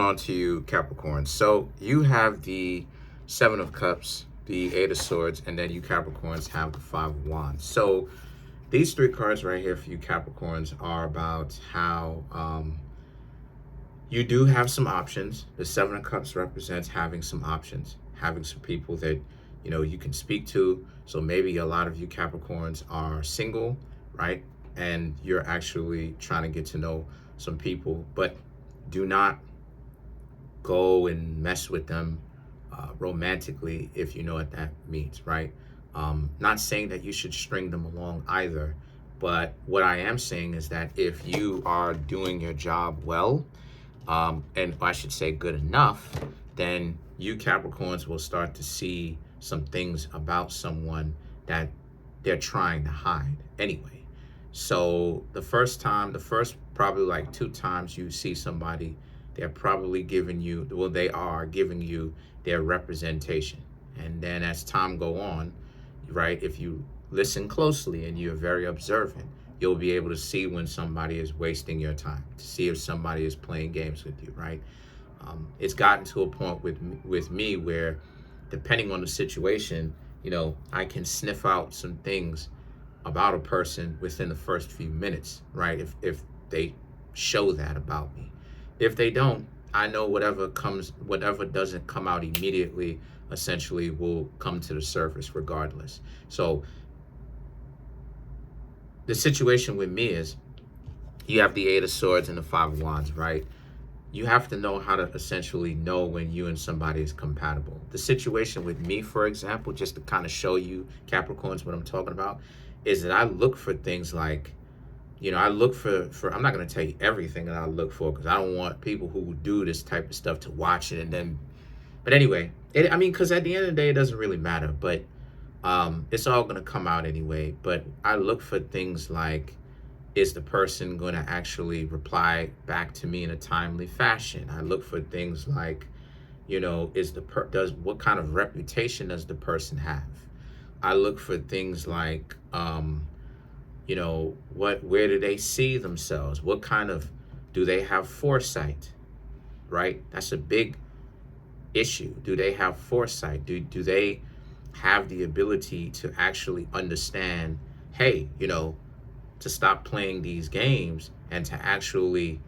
On to you, Capricorn. So you have the Seven of Cups, the Eight of Swords, and then you Capricorns have the Five of Wands. So these three cards right here for you Capricorns are about how you do have some options. The Seven of Cups represents having some options, having some people that you can speak to. So maybe a lot of you Capricorns are single, right? And you're actually trying to get to know some people, but do not go and mess with them romantically, if you know what that means, right? Not saying that you should string them along either, but what I am saying is that if you are doing your job well, and I should say good enough, then you Capricorns will start to see some things about someone that they're trying to hide anyway. So the first probably like 2 times you see somebody, they're probably giving you, well, they are giving you their representation. And then as time go on, right, if you listen closely and you're very observant, you'll be able to see when somebody is wasting your time, to see if somebody is playing games with you, right? It's gotten to a point with me where, depending on the situation, I can sniff out some things about a person within the first few minutes, right? If they show that about me. If they don't, I know whatever doesn't come out immediately, essentially will come to the surface regardless. So the situation with me is, you have the Eight of Swords and the Five of Wands, right? You have to know how to essentially know when you and somebody is compatible. The situation with me, for example, just to kind of show you Capricorns what I'm talking about, is that I look for things like, I look for I'm not going to tell you everything that I look for, because I don't want people who do this type of stuff to watch it and then, but anyway, because at the end of the day, it doesn't really matter, but it's all going to come out anyway. But I look for things like, is the person going to actually reply back to me in a timely fashion? I look for things like, what kind of reputation does the person have? I look for things like, where do they see themselves? What kind of, do they have foresight, right? That's a big issue. Do they have foresight? Do they have the ability to actually understand, hey, to stop playing these games and to actually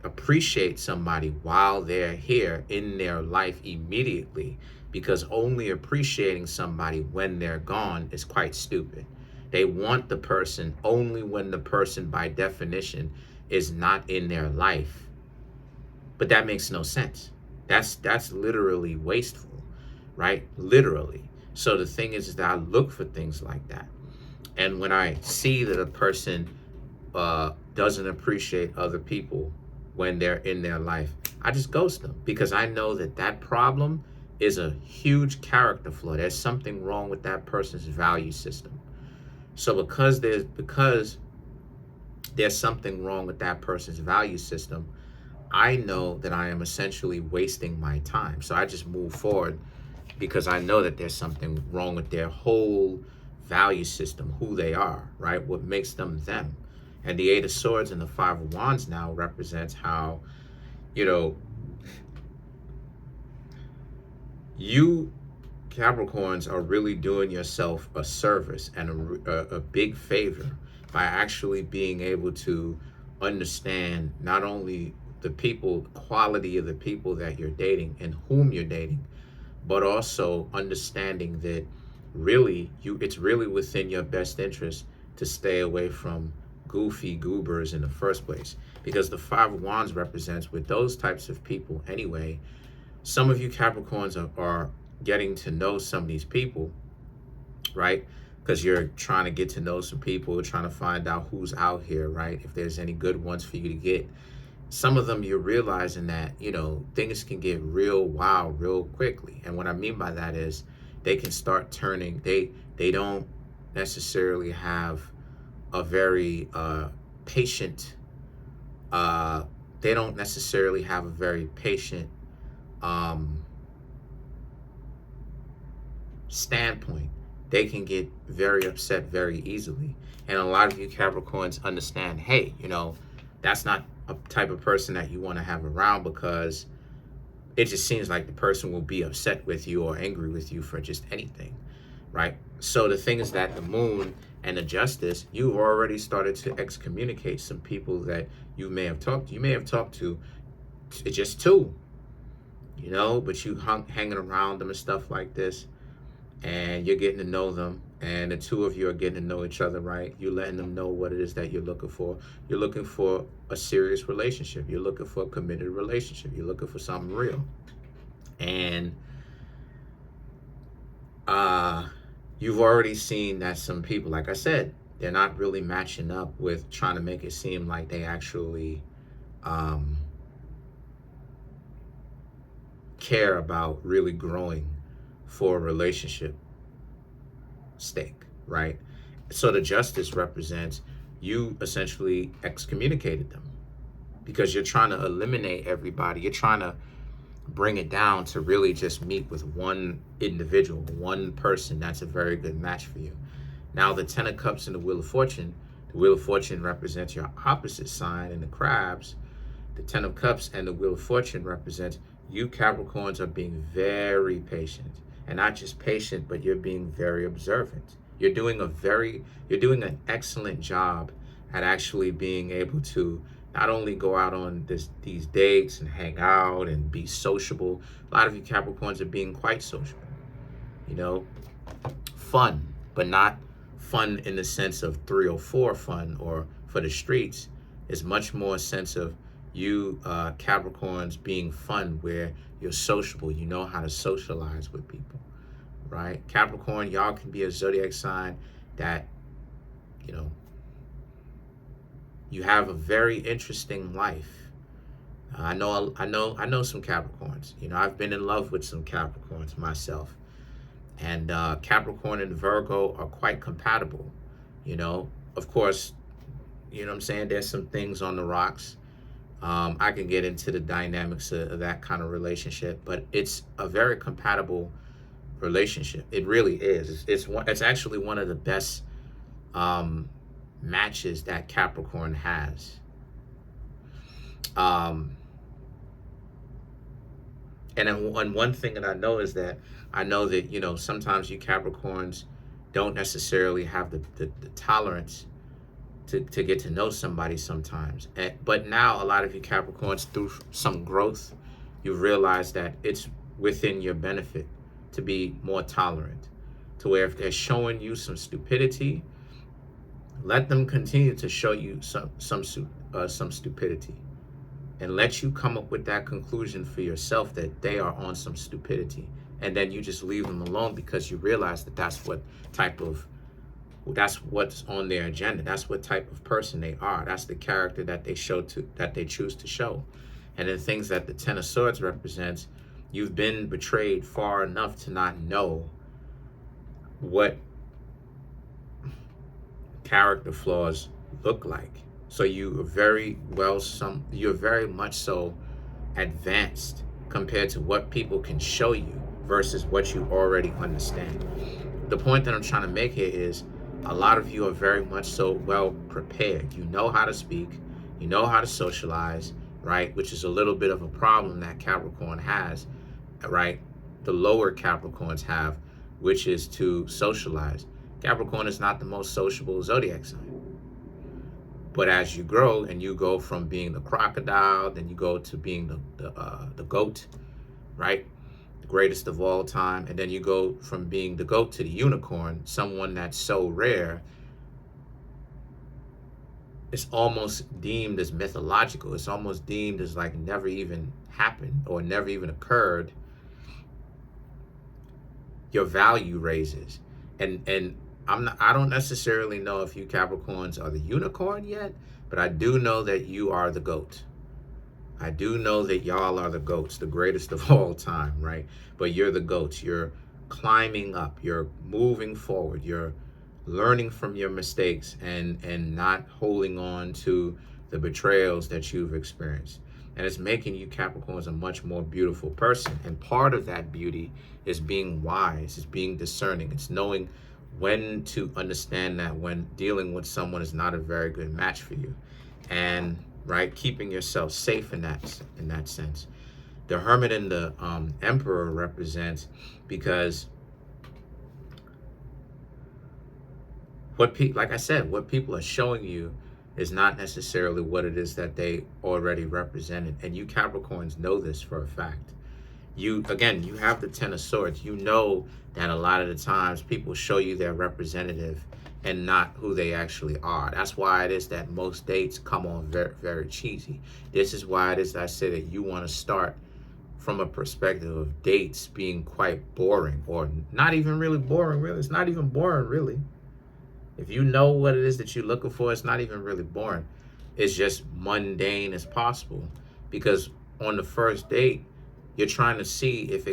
appreciate somebody while they're here in their life immediately, because only appreciating somebody when they're gone is quite stupid. They want the person only when the person, by definition, is not in their life. But that makes no sense. That's literally wasteful, right? Literally. So the thing is that I look for things like that. And when I see that a person doesn't appreciate other people when they're in their life, I just ghost them, because I know that problem is a huge character flaw. There's something wrong with that person's value system. So because there's something wrong with that person's value system, I know that I am essentially wasting my time. So I just move forward, because I know that there's something wrong with their whole value system, who they are, right? What makes them them. And the Eight of Swords and the Five of Wands now represents how, you Capricorns are really doing yourself a service and a big favor by actually being able to understand not only the quality of the people that you're dating and whom you're dating, but also understanding that it's really within your best interest to stay away from goofy goobers in the first place. Because the Five of Wands represents, with those types of people anyway, some of you Capricorns are getting to know some of these people, right? Because you're trying to get to know some people, trying to find out who's out here, right? If there's any good ones for you to get. Some of them, you're realizing that, things can get real wild real quickly. And what I mean by that is, they can start turning, they don't necessarily have a very patient, they don't necessarily have a very patient standpoint. They can get very upset very easily. And a lot of you Capricorns understand, hey, that's not a type of person that you want to have around, because it just seems like the person will be upset with you or angry with you for just anything, right? So the thing is that the moon and the justice, you've already started to excommunicate some people that you may have talked to. You may have talked to just two, but you hanging around them and stuff like this, and you're getting to know them, and the two of you are getting to know each other, right? You're letting them know what it is that you're looking for. You're looking for a serious relationship. You're looking for a committed relationship. You're looking for something real. And you've already seen that some people, like I said, they're not really matching up with trying to make it seem like they actually care about really growing for a relationship stake, right? So the justice represents you essentially excommunicated them because you're trying to eliminate everybody. You're trying to bring it down to really just meet with one individual, one person that's a very good match for you. Now, the Ten of Cups and the Wheel of Fortune represents your opposite sign in the crabs. The Ten of Cups and the Wheel of Fortune represents you Capricorns are being very patient. And not just patient, but you're being very observant. You're doing an excellent job at actually being able to not only go out on these dates and hang out and be sociable. A lot of you Capricorns are being quite sociable. Fun, but not fun in the sense of 304 fun or for the streets. It's much more a sense of you Capricorns being fun, where you're sociable. You know how to socialize with people, right? Capricorn, y'all can be a zodiac sign that, you have a very interesting life. I know some Capricorns. I've been in love with some Capricorns myself. And Capricorn and Virgo are quite compatible. Of course, what I'm saying? There's some things on the rocks. I can get into the dynamics of that kind of relationship, but it's a very compatible relationship. It really is. It's actually one of the best matches that Capricorn has. And one thing that I know is that sometimes you Capricorns don't necessarily have the tolerance to get to know somebody sometimes. But now a lot of you Capricorns, through some growth, you've realized that it's within your benefit to be more tolerant, to where if they're showing you some stupidity, let them continue to show you some stupidity, and let you come up with that conclusion for yourself that they are on some stupidity, and then you just leave them alone because you realize that that's what's on their agenda. That's what type of person they are. That's the character that they choose to show. And the things that the Ten of Swords represents, you've been betrayed far enough to not know what character flaws look like. So you're very much so advanced compared to what people can show you versus what you already understand. The point that I'm trying to make here is a lot of you are very much so well prepared. You know how to speak, you know how to socialize, right? Which is a little bit of a problem that Capricorn has, right? The lower Capricorns have, which is to socialize. Capricorn is not the most sociable zodiac sign. But as you grow and you go from being the crocodile, then you go to being the goat, right? The greatest of all time. And then you go from being the goat to the unicorn, someone that's so rare, it's almost deemed as mythological. It's almost deemed as like never even happened or never even occurred. Your value raises. And I don't necessarily know if you Capricorns are the unicorn yet, but I do know that you are the goat. I do know that y'all are the goats, the greatest of all time, right? But you're the goats. You're climbing up. You're moving forward. You're learning from your mistakes and not holding on to the betrayals that you've experienced. And it's making you Capricorns a much more beautiful person. And part of that beauty is being wise, is being discerning. It's knowing when to understand that when dealing with someone is not a very good match for you. And right? Keeping yourself safe in that sense. The Hermit and the Emperor represents, because like I said, what people are showing you is not necessarily what it is that they already represented. And you Capricorns know this for a fact. You have the Ten of Swords. You know that a lot of the times people show you their representative and not who they actually are. That's why it is that most dates come on very, very cheesy. This is why it is that I say that you want to start from a perspective of dates being quite boring, or not even really boring, really. It's not even boring, really. If you know what it is that you're looking for, it's not even really boring. It's just mundane as possible. Because on the first date, you're trying to see if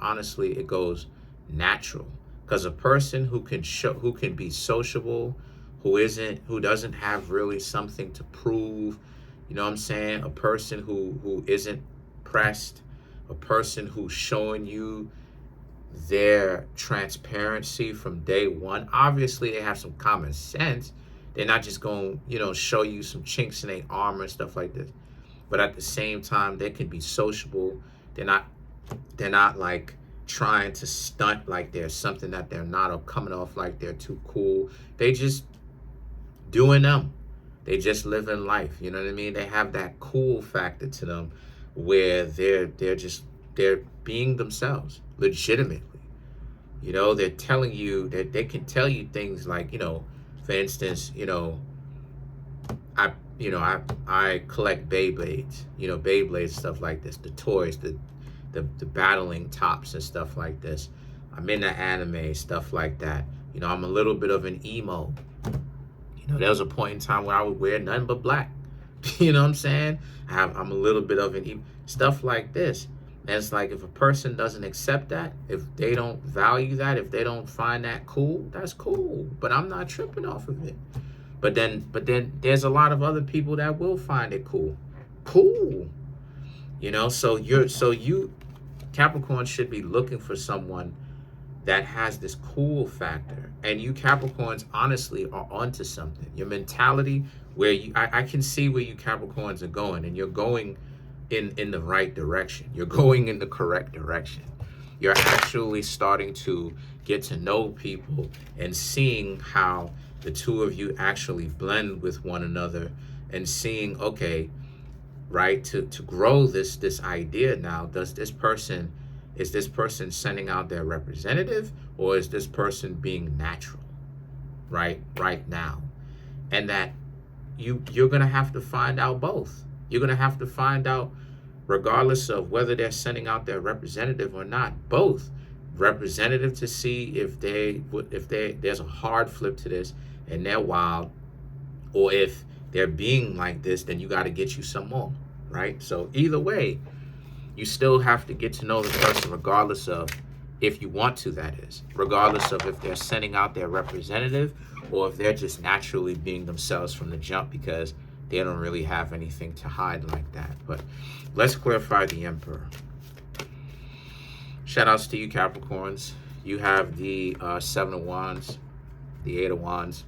honestly it goes natural. Because a person who can be sociable, who doesn't have really something to prove, you know what I'm saying? A person who isn't pressed, a person who's showing you their transparency from day one. Obviously, they have some common sense. They're not just going, show you some chinks in their armor and stuff like this. But at the same time, they can be sociable. They're not like trying to stunt like they're something that they're not, or coming off like they're too cool. They just doing them. They just living life. You know what I mean? They have that cool factor to them where they're being themselves legitimately. They're telling you that they can tell you things like, for instance, I collect Beyblades, Beyblades, stuff like this, the toys, the battling tops and stuff like this. I'm into anime, stuff like that. I'm a little bit of an emo. There was a point in time where I would wear nothing but black. You know what I'm saying? I'm a little bit of an emo, stuff like this. And it's like, if a person doesn't accept that, if they don't value that, if they don't find that cool, that's cool. But I'm not tripping off of it. But then there's a lot of other people that will find it cool. Cool. So you Capricorn should be looking for someone that has this cool factor. And you Capricorns honestly are onto something. Your mentality, where I can see where you Capricorns are going, and you're going in the right direction. You're going in the correct direction. You're actually starting to get to know people and seeing how the two of you actually blend with one another, and seeing, okay, right, to grow this idea now. Is this person sending out their representative, or is this person being natural right now? And that you're gonna have to find out both. You're gonna have to find out, regardless of whether they're sending out their representative or not, both. Representative to see if there's a hard flip to this and they're wild, or if they're being like this, then you got to get you some more, right? So either way, you still have to get to know the person, regardless of if you want to, that is, regardless of if they're sending out their representative or if they're just naturally being themselves from the jump, because they don't really have anything to hide like that. But let's clarify the Emperor. Shout outs to you Capricorns. You have the Seven of Wands, the Eight of Wands,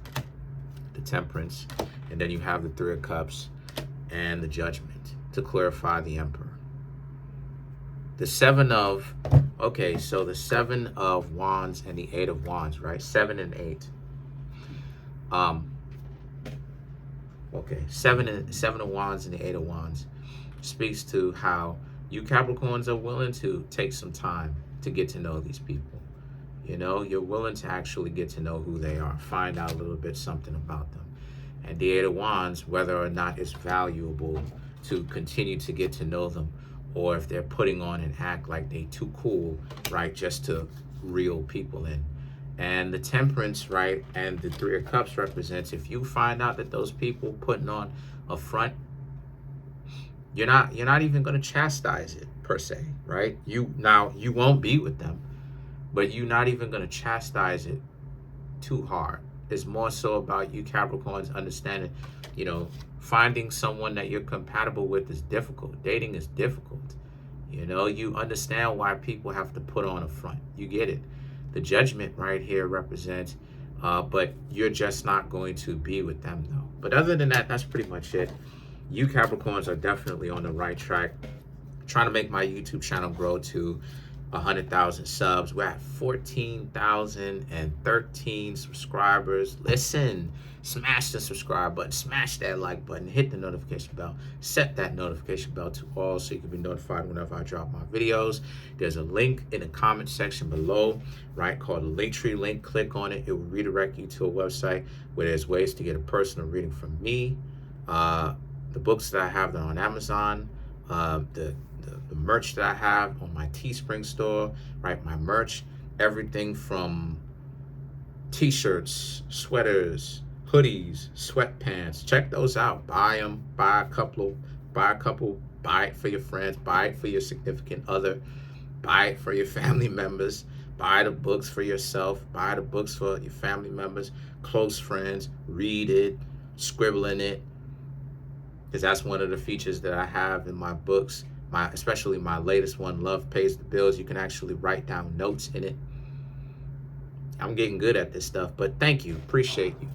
the Temperance, and then you have the Three of Cups and the Judgment to clarify the Emperor. The Seven of Wands and the Eight of Wands, right? 7 and 8. Seven of Wands and the Eight of Wands speaks to how you Capricorns are willing to take some time to get to know these people. You're willing to actually get to know who they are, find out a little bit something about them. And the Eight of Wands, whether or not it's valuable to continue to get to know them, or if they're putting on an act like they too cool, right, just to reel people in. And the Temperance, right, and the Three of Cups represents, if you find out that those people putting on a front, you're not even going to chastise it per se, right? You won't be with them, but you're not even going to chastise it too hard. It's more so about you Capricorns understanding, finding someone that you're compatible with is difficult. Dating is difficult. You understand why people have to put on a front. You get it. The Judgment right here represents, but you're just not going to be with them though. But other than that, that's pretty much it. You Capricorns are definitely on the right track. Trying to make my YouTube channel grow to 100,000 subs. We're at 14,013 subscribers. Listen, smash the subscribe button, smash that like button, hit the notification bell, set that notification bell to all so you can be notified whenever I drop my videos. There's a link in the comment section below, right, called the Linktree link. Click on it. It will redirect you to a website where there's ways to get a personal reading from me. The books that I have that are on Amazon, the merch that I have on my Teespring store, right? My merch, everything from t-shirts, sweaters, hoodies, sweatpants. Check those out. Buy them. Buy a couple. Buy it for your friends. Buy it for your significant other. Buy it for your family members. Buy the books for yourself. Buy the books for your family members, close friends. Read it, scribble in it, because that's one of the features that I have in my books. Especially my latest one, Love Pays the Bills. You can actually write down notes in it. I'm getting good at this stuff, but thank you. Appreciate you.